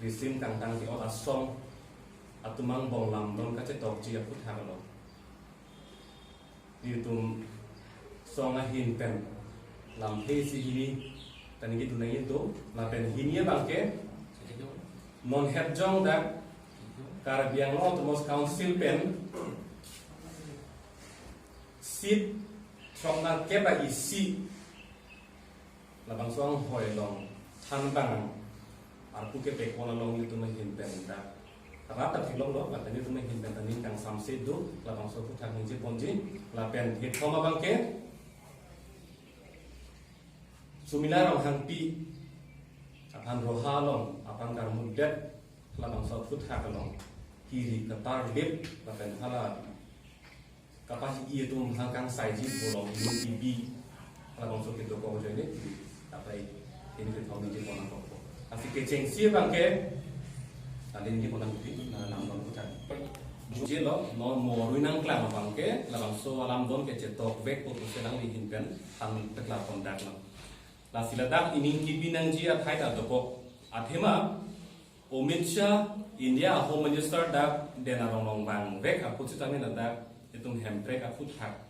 risim kang di ot asong atumang bong lam don ka che tok ji aput ha lo ditum song a hin pen lam he si hi tan gi tunai itu la pen hinia bangke non het jong dak kar biang lo to mos council pen sit trong na ke ba isi la bang song hoi long than bang ar pu ke pe ko la long itu mai hin pen dak rap tak long lo la tani tu mai hin pen tani kang sam se do la bang so pu thang ji ponji la pen he thoma bang ke sumila rong hang pi apan roha long apan kar mudet la bang so pu thak long kiri ketar lip la pen hala kapas itu hangkang saiji bolong ini ibi kalau masuk itu kau jadi apa ini kita tahu di mana kau tapi keceng sih bangke tadi ini mana bukti nama kita jadi lo non mau ruinang kelam bangke lalang so alam don kecetok vek untuk sedang dihinkan tan teklar kontak lo lah siladak ini kibinang jia thai tak toko athema Amit Shah India Home Minister dak denarong bang vek aku cerita ni dak itu hemprek aku hak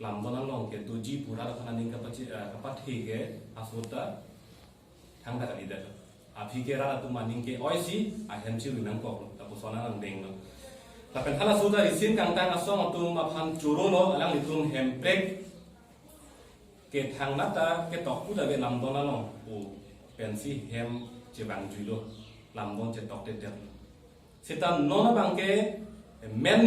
lambon long ke tuji pura kana ning kapat hege asuta thang da ida api kera tu maning ke oisi a hemchi winang ko tapu sona nang deng no tapen hala suda isin kang tang asong atum aphan churo lo alang itum hemprek ke thang nata ke tok pu da be lambon long o pensi hem je bang julo lambon je tok te te setan nona bangke men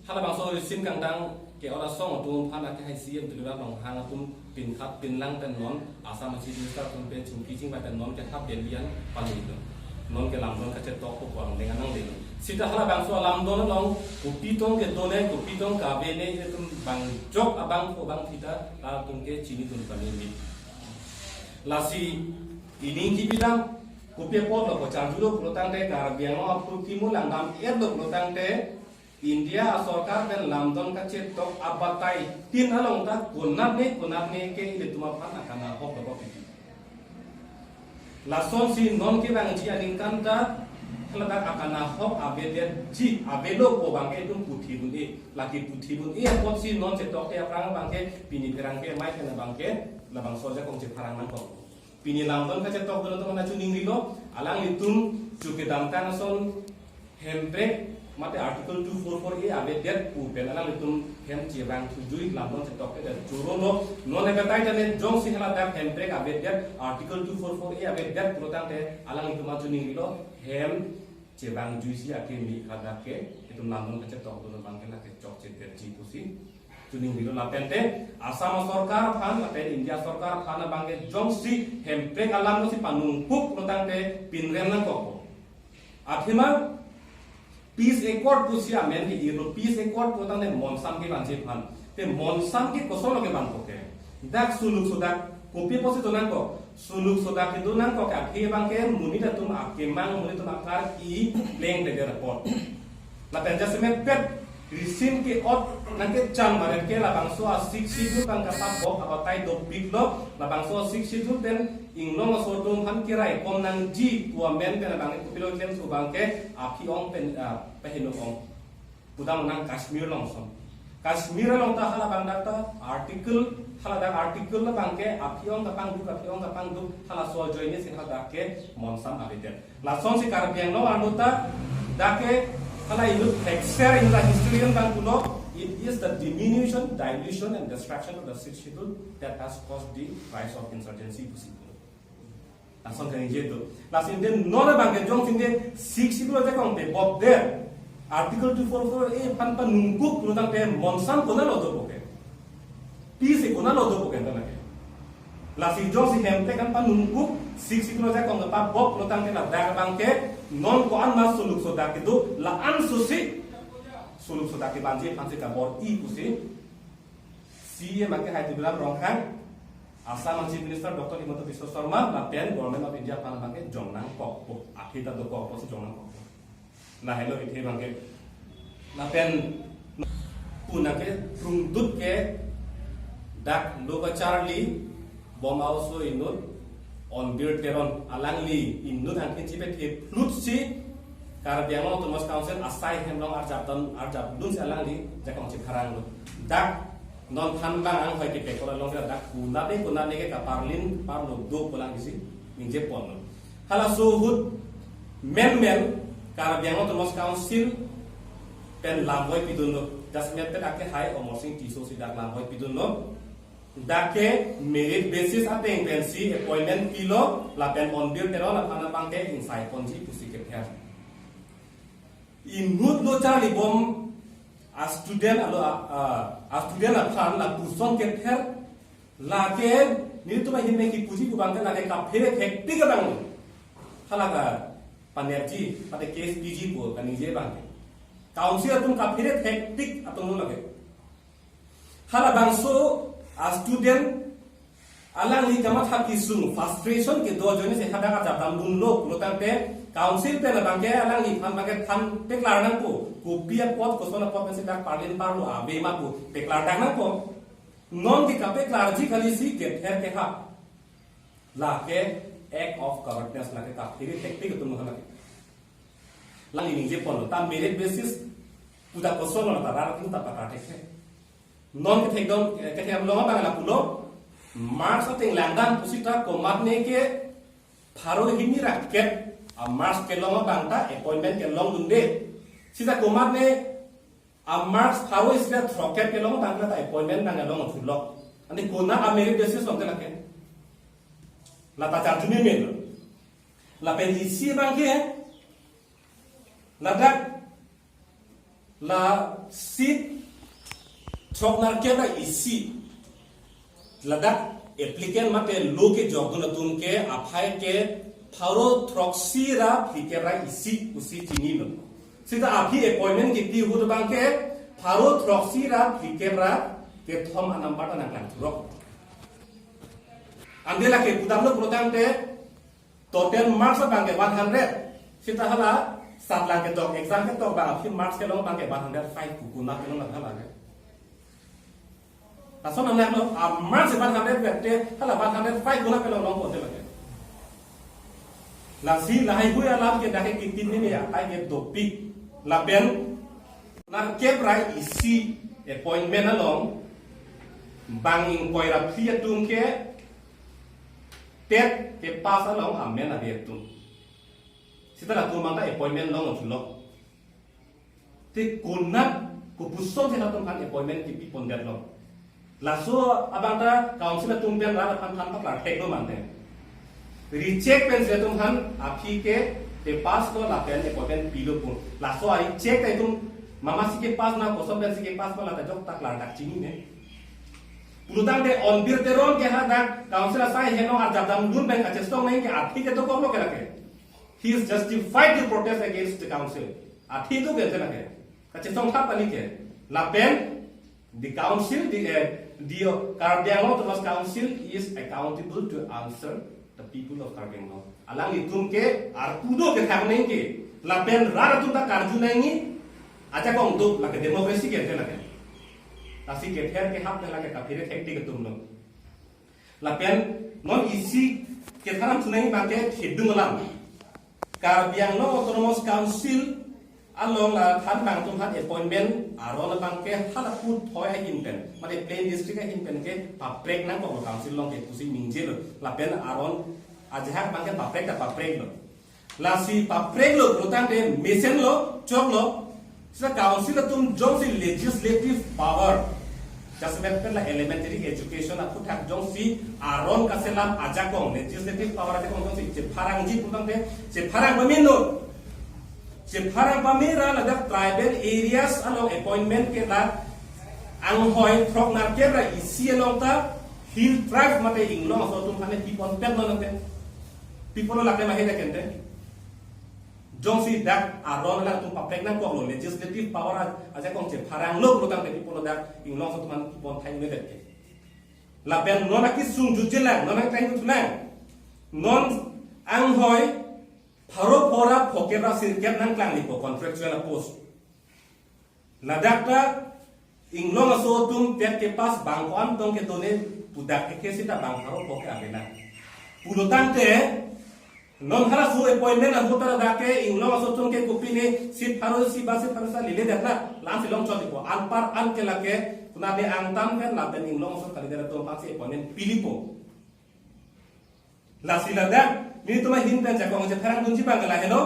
hala bang so sim kang dang ke ora song tu phana ke hai siem tu la bang hang tum pin khap pin lang ten non asa ma chi minister tum pe chung ki ching ba ten non ke khap den lian pan ni non ke lam don ka che tok ko ang deng anang deng sita hala bang so lam don long ku pi tong ke done ku pi tong ka be ne tum bang jok abang ko bang thita la tum ke chini tum pan ni la si ini ki bidang ku pe pot lo ko chan ju lo pro tang te ka biang lo ap ki mu lang dam et lo pro tang te India सरकार ben lamdon ka che tok abatai tin along ta kunat ne ke ile tuma phana kana hok ko piti la son si non ke bang ji aning kan ta hlada akana hok abede ji abelo ko bang ke dum puthi bun e laki puthi bun e ko si non che tok te aprang bang ke pini perang ke mai kana bang ke la bang soja kong che parang man ko pini lamdon ka che tok don to na chuning rilo alang litum chu ke dam kan son hembre mate article 244 abe det pu penala litum hem chebang thujui lamon se tok ke juro no non ne katai tane jong singhala dak hem break abe det article 244 abe det protang te alang itu maju ning lo hem chebang juisi ake mi kada ke itu lamon ke tok do bang ke la ke chok che der ji pusi tuning bilo la pente asam sarkar phan ate india sarkar phan bange jong si hem break alam no si panung puk protang te pinrem na ko athima Peace Accord pusia men ki iro Peace Accord protang ne monsam ke banje phan te monsam ke kosolo ke ban ko ke dak suluk sodak kopi posi tonan ko suluk sodak ke donan ko ka ke bang ke muni da tum ak ke mang muni tum akar i leng de report la penja semet pet risim ke ot nan ke chang maren ke la bang so a 6 shidu kan ka pa bo abatai do big lo la bang so 6 shidu ten inglong so dum han kirai kom nang ji tua men pen bang ko pilo ken so bang ke api ong pen pehino ong budang nang kashmir long som kashmir long ta hala bang dakta article hala dak article la bang ke api ong ka pang du hala so join ni sin hala ke monsam abiten la son si kar biang lo anuta dake hala ilu exer in the historian bang kulo it is the diminution dilution and destruction of the sixth schedule that has caused the rise of insurgency possible asal kan jeto lasin den nona bang jong sinde 6 schedule ja kong te bob there article 244 pan nungkuk protang te monsam kona lo do poke peace kona lo do poke na ke lasi jong si hemte kan pan nungkuk 6 schedule ja kong pa bob protang te la da bang ke non ko an mas suluk soda ke do la an susi suluk soda ke banji panse ka bor i pusi si ye make hai tibram rong khang Assam Chief Minister Dr. Himanta Biswa Sharma la pen Government of India pan bangke jongnang kok po akhita do kok po si jongnang kok la hello ithe bangke la pen punake prungdut ke dak loka charli bom also inul on bir teron alangli in nut ang kinchi pet flut si Karbiang Autonomous Council asai hem long arjab dun si alangli jakong chi pharang lo dak non than bang ang hoi ke pe kola long dak kuna ne ke kaparlin par lo do kolang isi mingje pon hala so hut men Karbiang Autonomous Council pen lamhoi pidun lo dasmet pet ake hai omosing tiso si dak lamhoi pidun lo dake merit basis ateng pensi appointment kilo la pen on bir teron la phana bangke insai ponji pusi ke pher in nut lo chali bom a student a phan la puson ke pher la ke ni to ba hinne ki puji ku bangke la ke ka phere hekti ke bang hala ka panerji pate case pg po kani je bangke council tum ka phere hektik atong lo lage hala bangso a student alang li kamat haki sung frustration ke do jone se hada ka jatam dun lo lotang te council pe la bangke alang li phan bangke tham peklar nang ko pia pot ko sona pot se dak parlin par lo ave ma ko peklar dak nang ko non ki ka peklar ji khali si ke ther ke ha la ke act of correctness la ke ka phiri technique tum hala lang ni je pon ta merit basis puda ko sona ta ra tum ta pa ta ke non ke thek dong ke tham lo bang la pulo mars ating langdan pusita ko matne ke pharo hini raket a mars ke long bang ta appointment ke long dunde sita ko matne a mars pharo isra throket ke long bang ta appointment bang long thulok ani kona a merit basis long ke la ke la ta char juni men la pen isi bang ke la dak la sit Choknar ke na isi ladak applicant mate lo ke jogun tun ke aphai ke pharo troxy ra fikera isi usi chini no sita api appointment ki ti hud bang ke pharo troxy ra fikera ke thom anam bata nang kan rok andela ke budamlo program te total marks bang ke 100 sita hala sat lang ke tok exam ke tok ba api marks ke long bang ke 105 kukuna ke long hala ke so na lo a mar se 100 vecte hala 105 guna pe long ko te lage la si la hai huya lam ke dake ki tin ni ya ai ke topic la ben na ke brai isi appointment along banging koira phia tum ke tet ke pass along amen na be tum sita tu mangta appointment long lo te kunat ku puson se tum kan appointment ki pi pon lo laso abangta council tumpen ra phan phan pakla thek do mante recheck pen se tum han api ke te pass ko la pen appointment pilo pun laso ai check te tum mama si ke pass na ko so pen si ke pass ko la ta jok tak la dak chini ne pulutang de on bir te ron ke ha dak council sai heno ar jadam dun ben ka chestong nahi ke api ke to ko lo ke la ke he is justified to protest against the council api to ke la ke ka chestong tha pani ke la pen the council the Karbiang Autonomous Council is accountable to answer the people of Karbiang. Alang itum ke arpudo ke thamne ke la pen ra tum ta karju nahi acha kong do la ke democracy ke la ke tasi ke ther ke hap la ke ka phire thek ke tum no la pen non isi ke tharam sunai ba ke hidung lam Karbiang Autonomous Council along la than bang tum han appointment aron bang ke hala put thoi hin pen mane plain district hin pen ke paprek nang ko council long ke pusi mingje lo la pen aron ajhak bang ke paprek lo la si paprek lo protang de mesen lo chok lo sa council tum jong si legislative power jasmet pen la elementary education a puthak jong si aron ka selam ajakong legislative power ate kong si pharang ji putang de se pharang bamin lo se pharang pamira la dak tribal areas along appointment ke la ang hoi throk nar ke ra isi along ta hill tribe mate inglong so tum hane people pen no te people la ke ma heda kente jong si dak aron la tum paprek na ko lo legislative power aja kong se pharang lok lo tang te people dak inglong so tum han people thai ne ke la pen no na ki sung ju jela no na trai tu na non ang hoi pharo phora phokera sirket nang klang ni ko contractual post ladakta inglong so tum tet ke pas bangkon tong ke tone pudak ke sita bang pharo phoke abena Pulutante non hara su appointment an hotara dake inglong asotun ke kupine sit pharo si base parsa lile dekna lam silong choti ko an par an ke lake kunade angtam ken la ben inglong asot kali dera to pasi appointment pilipo la sila da ni tuma hin pen jakong je tharang dunji bangala hello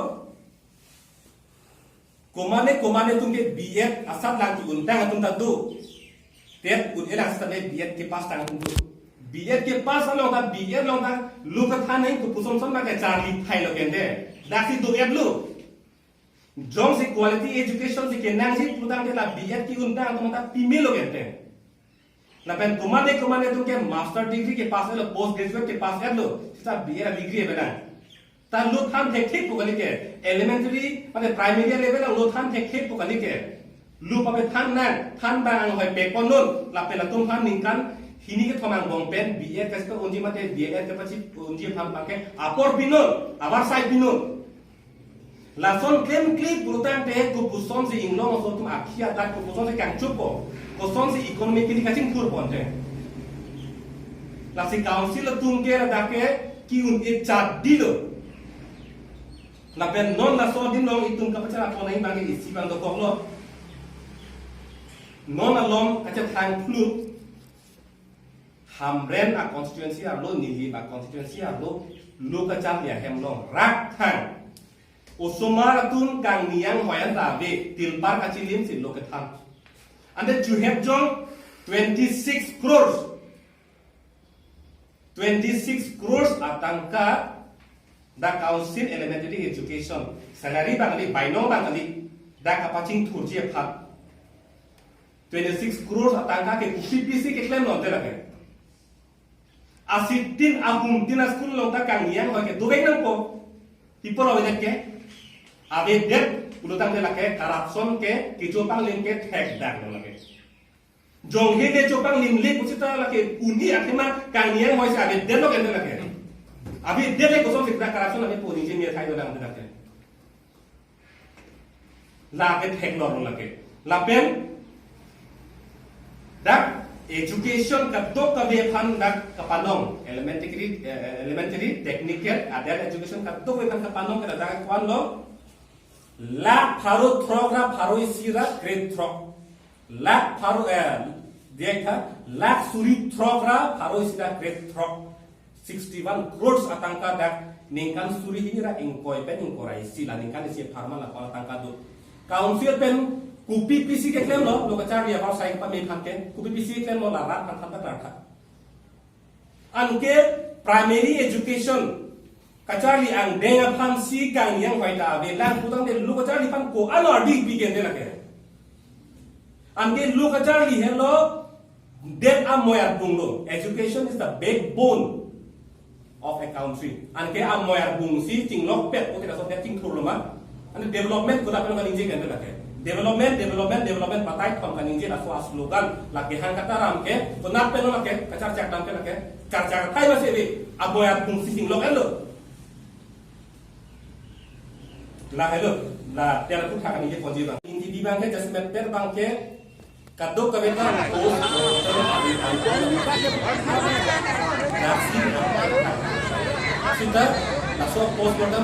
komane tumke BF asat lang ki untang atum tadu tet un elang stane BF ke pas tang tum BF के पास लोग था BF लोग था लोग था नहीं तो पुसम सम ना के चार्ली थाई लोग कहते दासी दो एप लो जों से क्वालिटी एजुकेशन से के नांग से पुतांग के ला BF की उनता तो मतलब फीमेल लोग कहते हैं ना पेन तुम्हारे तुम के मास्टर डिग्री के पास लो पोस्ट ग्रेजुएट के पास एप लो सिर्फ BF डिग्री है बेटा ता लोग थाम टेक्निक पुकली के एलिमेंटरी मतलब प्राइमरी लेवल लोग थाम टेक्निक पुकली के लोग अबे थान बांग होय पेकोनोन ला पेला तुम थान निकान hini ke thomang bongpen BF kasto onji mate BF ke pachi onji pham pake apor binun abar sai binun lason claim purutan te ko puson se inglong so tum akhia dak ko puson se kang chupo ko son se economically kaching tur ponte la si council tum ke dake ki un e chat dilo la ben non la so din long itum ka pacha ko nai bangi isi bang do koklo non alom kacha thang flu Hamren a constituency a lo nili a constituency a lo kacham ya hem long rak thang osomar tun kang niang hoyan ta be tilpar kachilim sin lo katham and then you have jong 26 crores atangka the council elementary education salary bangali baino bangali da kapaching thurji phat 26 crores atangka ke UPPC ke claim no te lage asitin ahum dinas kun long ta kang yang hoke dubek nang ko tipo lo vedek ke abe det ulutang de lake corruption ke kijopang lim ke tax dak lo lake jong he de chopang lim le pusita lake uni akhima kang yang hoise abe det lo ke lake abe det ko so sikra corruption abe poni je me thai do dang lake la ke tax lo lake la pen dak education kadok kabe phan dak kapanong elementary technical adult education kadok we kan kapanong kada dak kwan lo la pharo throgra pharo sira grade throg la pharo dekha la suri throgra pharo sira grade throg 61 crores atangka dak ningkan suri hira ingkoi pen ingkorai sila ningkan isi pharma la kala tangka do council pen kupi PC ke claim lo lokachari abar sai pa me phamke kupi PC claim lo la rat phan ta rakha anke primary education kachari ang denga pham si kang yang hoita be lang putang de lokachari phan ko anor di bigen de lake anke lokachari hello det amoya bunglo education is the backbone of a country anke amoya bung si tinglok pet ko tira so te ting thur lo ma and development ko ta kan inje gen de lake development patai pam kan inje la so slogan la ke hang kata ram ke to nap pe no lake kacar cak dam ke lake car thai ma se be aboya pung sing lo elo la hello la tera ku thak inje konji ba indi di bang ke jasmet per bang ke kadok ka beta ko sita la so post mortem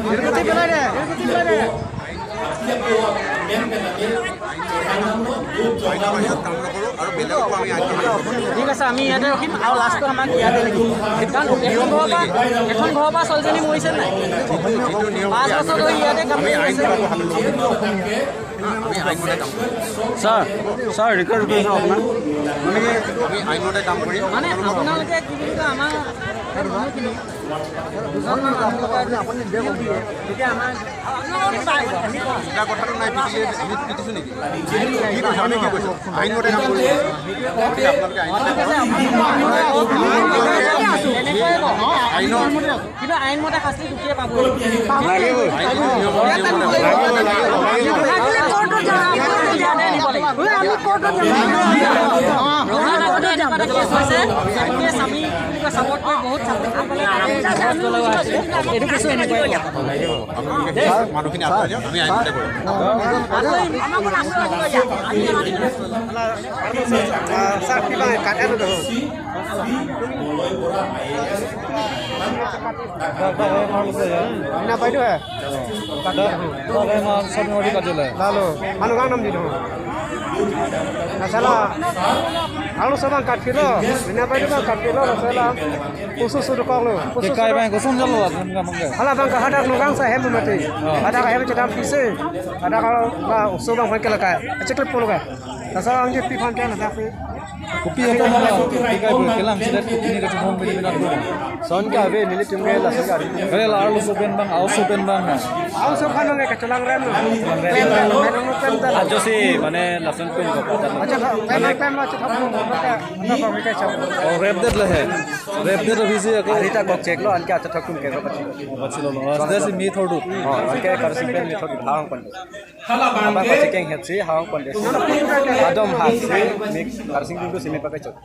dia bawa men kan ambil jangan lo jangan lo ঠিক আছে আমি ইয়াতে ৰখিম আৰু লাষ্টত আমাক ইয়াতে লাগিব কাৰণ এখন ঘৰৰ পৰা ছোৱালীজনী মৰিছে নাই 5 বছৰ ধৰি ইয়াতে কাম কৰি আছে স্যার রেকর্ড কৰিছো আপোনাক মানে কি আমি আইনতে কাম কৰিম মানে আপোনালোকে কি বুলি কয় আমাৰ আপুনি দেব দিয়ে তেতিয়া আমাৰ কথাটো নাই আমি পিটিছো নেকি কি কৈছো আমি কি কৈছো আইনতে কাম কৰিম কিবা আইনমতে শাস্তি দুখিয়ে পাব লাগিব আমি কোর্টত যাম কেছ হৈছে কেছ আমি সাপোর্ট কৰি বহুত ছাত্ৰসকলে এইটো কিছু এনেকুৱাই মানুহখিনি আঁতৰাই দিয়ক আমি আইনমতে কৰিম Sir, kita kat ano dah? Ini apa itu eh? Lalu, anu kan nam di dong. Masalah, kalau sebang kat kilo, ini apa itu bang kat kilo? Masalah, khusus sudah kau lo. Kai bang khusus jalan lah, Halah bang kahadar nugang saya hem mati. Ada kaham cedam pise. Ada kalau bang sebang pakai lekai. Ceklip puluh kan. Masalah angin pipan kan ada apa? kopi atau mana? Kai bang kelam sudah kopi ni kecil home beli minat dulu. Son ka be nili tumge la sagar. Kaya lah alu sopen bang, alu sopen bang. Aku sopan nang keculang rem. Ajo sih, mana langsung pun kau pada. Acha pem acha thap mo mata na pa mi kai chap. Oh rap det lah hai, rap det abhi sih aku. Arita kok check lo anke acha thap ke ko pachi. Baca lo, ada sih mi thodu. Anke karsi pen mi thodu hawang pande. hala Apa bangke pachi keng het si hawang pande. Adom has si mix karsi du simi pakai chap.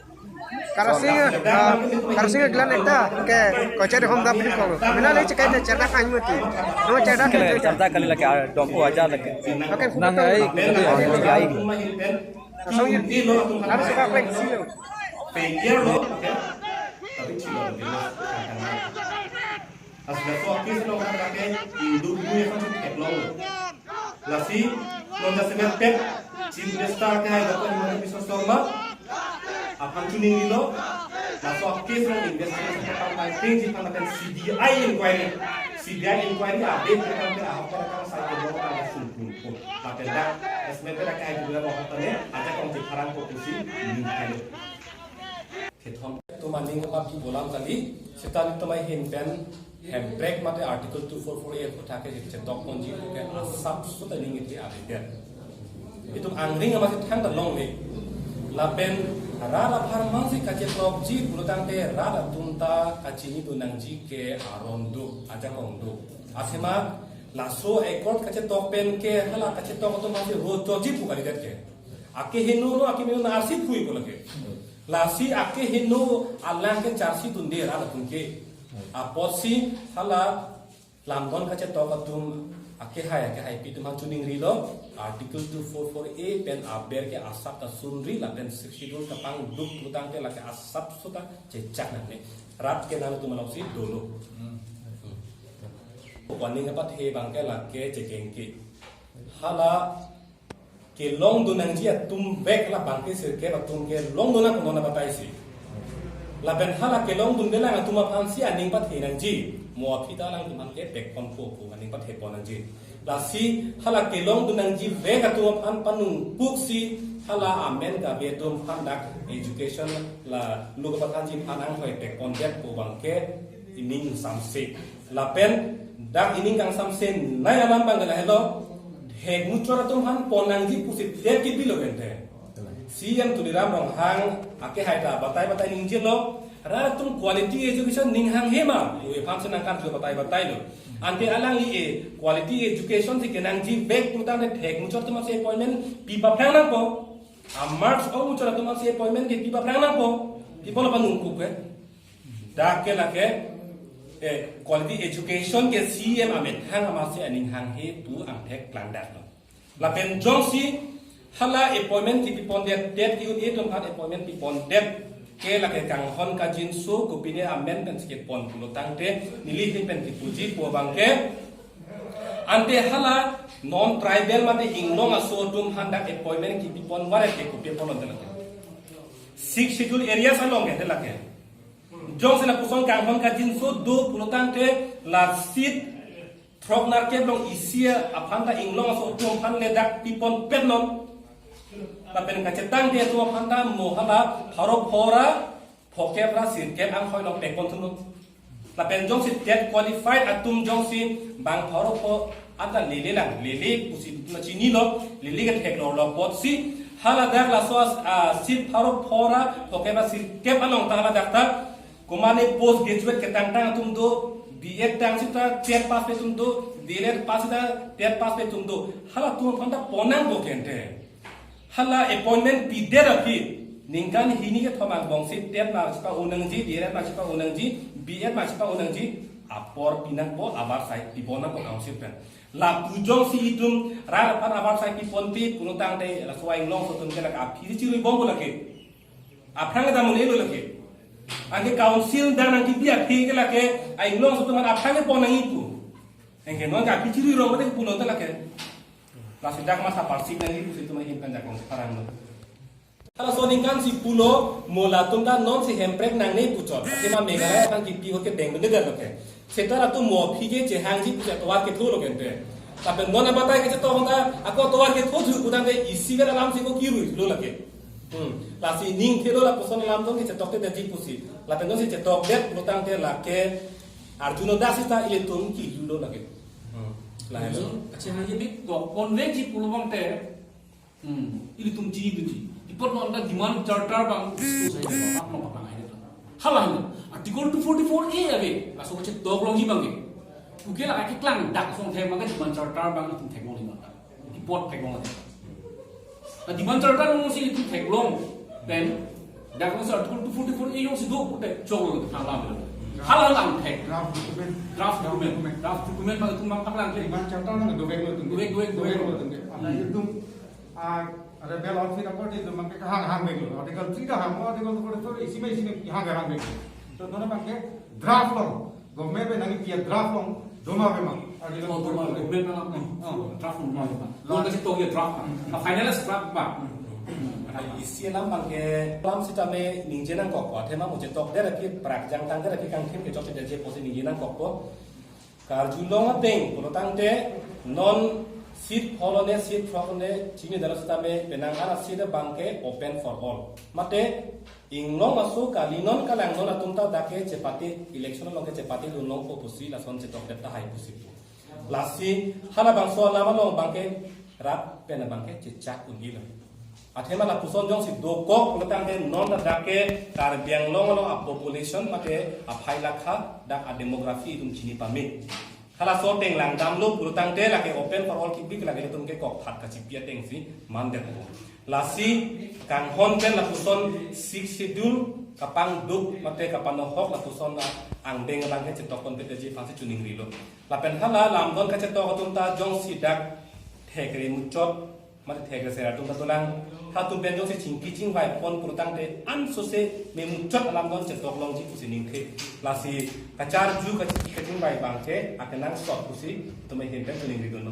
Karsi glan ekta ke kocher hom da bili ko. Mina le chekai ne cerna kain mati. No cerna ke cerna kali lagi dom ko aja lagi. Oke Nang ai, ai. So you harus suka klik si lo. pengier lo tapi cilo asal tu akis lo kan pakai hidup gue kan eklong lasi nonda semen pep cim destar ke hai dapat mana bisa sorba akan tuning lo lasu akis lo investigasi tentang banking di tentang CBI inquiry update tentang apa yang saya belum ada sumber pun tapi dah esmen dah kayak juga orang tanya ada konflik potensi ini kayak Ketom tu maning apa di bolam kali sekarang itu mai hinpen handbrake mate article 2448 ko thake je tok konji ko ke sab suta ning iti ade itu angring ama thang ta long me lapen rala pharmacy ka je tok ji bulutang te rala tunta ka chini tu nang ji ke arondu aja kongdu asema laso ekor ka je tok pen ke hala ka je tok to ma je ro to ji pu kali det ke ake hinu no ake me na arsi phui ko lage lasi ake hinu Allah ke charsi tunde rala tunke aposi hala lamdon kache tokatum ake hai pitum tuning rilo article 2448 pen aber ke asap ta sunri la pen schedule ka pang duk utang ke la ke asap suta cecak nane rat ke nanu tumalausi dolo warning apa he bangke la ke cekengke hala ke long dunang jia tum bek la bangke sirke la tum ke long dunang ko na batai si la ben hala ke long dun bela nga tuma phansi aning pat hinang ji mo phita lang tuman ke bek kon ko aning pat he ponang ji la si hala ke long dunang ji ve ga tu phan panung puk si hala amen ga be dum phan dak education la lu ka phan ji phanang hoi bek kon det ko bangke ining samse la pen dak ining kang samse nai aman bangala hello hek muchora tum han ponang ji pusit de ki bilo gente CM tuliram rong hang ake haita batai ning jelo ra tum quality education ning hang hema we function kan jo batai lo ante alang e quality education ti kenang ji back putan de hek muchora tum se appointment pi pa phang na ko marks o muchora tum se appointment ke pi pa phang na ko pi polo panung ku ke dak ke la ke quality education ke CM amet hang ama se aning hang he tu ang thek plan dat la pen jongsi hala appointment ti pipon det ki ut etom hat appointment pipon det ke la ke kang hon ka jin su ko pine amen kan sikit pon pulo tangte nili tin pen ki puji po bangke ante hala non tribal mate inglong aso tum handa appointment ki pipon ware ke ko pipon den six schedule areas along ke la ke jong sena puson kang hon ka jin su do pulo tangte la sit Troknar ke blong isia apanda inglong aso tum han le dak pipon penon lapen kacetang dia tua panta mohala harap hora pokebra sirket ang hoi long pekon tunu lapen jong sit get qualified atum jong sin bang harap ho anda lele lang lele pusit na chini lo lele ke tekno lo pot si hala dak la soas sit harap hora pokebra sirket anong tala dakta kumane post graduate ke tang atum do BA tang sita tier pass pe tum do DL pass da tier pass pe tum do hala tu panta ponang bo kente hala appointment pi der api ningkan hini ke thomang bongsi tet na chipa unang ji dire ma chipa unang ji bf ma chipa unang ji apor pinak po abar sai pibona po council pen la pujong si itum ra pan abar sai pipon pi punutang de la suai long sotun ke la api ci ri bombo lake aprang da mun elo lake angke council dan angke biak ke lake ai long sotun man aprang po nang itu engke non ka api ci ri ro mate punon ta lake la sidak masa parsik nang itu situ mai himkan jakong parang no kalau soningkan si pulo mola tunda non si hemprek nang nei pucot tema megara kan kipi ho ke deng de gar loke setara tu mo phige je hangji pucot wa ke tholo gente tapi non abatai ke to honda ako to wa ke thoju kudan de isi gara lam si ko kiru lo lake la si ning thelo la poson lam dong ke tok te de pusi la pendon si tok det lutang te lake arjuno dasita ile tum ki lo lake la hello acha haje bi to konven ji pulwang te ili tum ji bi ipot no da demand charter bang school sai da apno pang ai da halang article 244 a ave aso che dog long ji bang ge uke la ka klang dak song the mang demand charter bang tum thek long ni ma ipot thek long da demand charter no si tum thek long then dak no article 244 a yo si do te chong ha la me halang ang thek draft document bang tum mang lang ke Demand charter na do vek lo tung ana yudum ada bel outfit apa di tu mangke hang vek lo article 3 da hang article to isi me hang vek to dona mangke draft long government be nangi pia draft long doma be mang article to ma document na draft ma lo ka si to ye draft finalist draft ba isi lam bangke lam sita me ningjenang kok ko tema mo jetok der ki prak jang tang der ki kang thim ke chok de je posi ningjenang kok ko kar julong ateng pulotang te non seat folone seat frogone chini dar sita me penang ara sita bangke open for all mate inglong asu kalinon kalang non atumta dake cepati election long ke cepati lunong ko pusi la son jetok der ta hai pusi lasi hala bang so lama long bangke rap pena bangke cecak ungila athema la puson jong si do kok letang de non dake kar biang long lo a population mate a phaila kha dak a demography tum chini pami khala so teng lang dam lo purutang de la ke open for all ki big la ke tum ke kok phat ka chipia teng si man de ko lasi kang hon pen la puson 6 schedule kapang duk mate kapano hok la puson na ang deng lang ke chetok kon pe ji fansi chuning ri lo la pen khala lam don ka chetok tum ta jong si dak thekri muchot mate thek se ra tum ta tulang ha tum ben jong se ching ki ching vai pon purutang de an so se me muchot alam don che tok long ji pusi ning the la si kachar ju ka ching vai bang the akenang sok pusi tumai hen pen chuning ri do no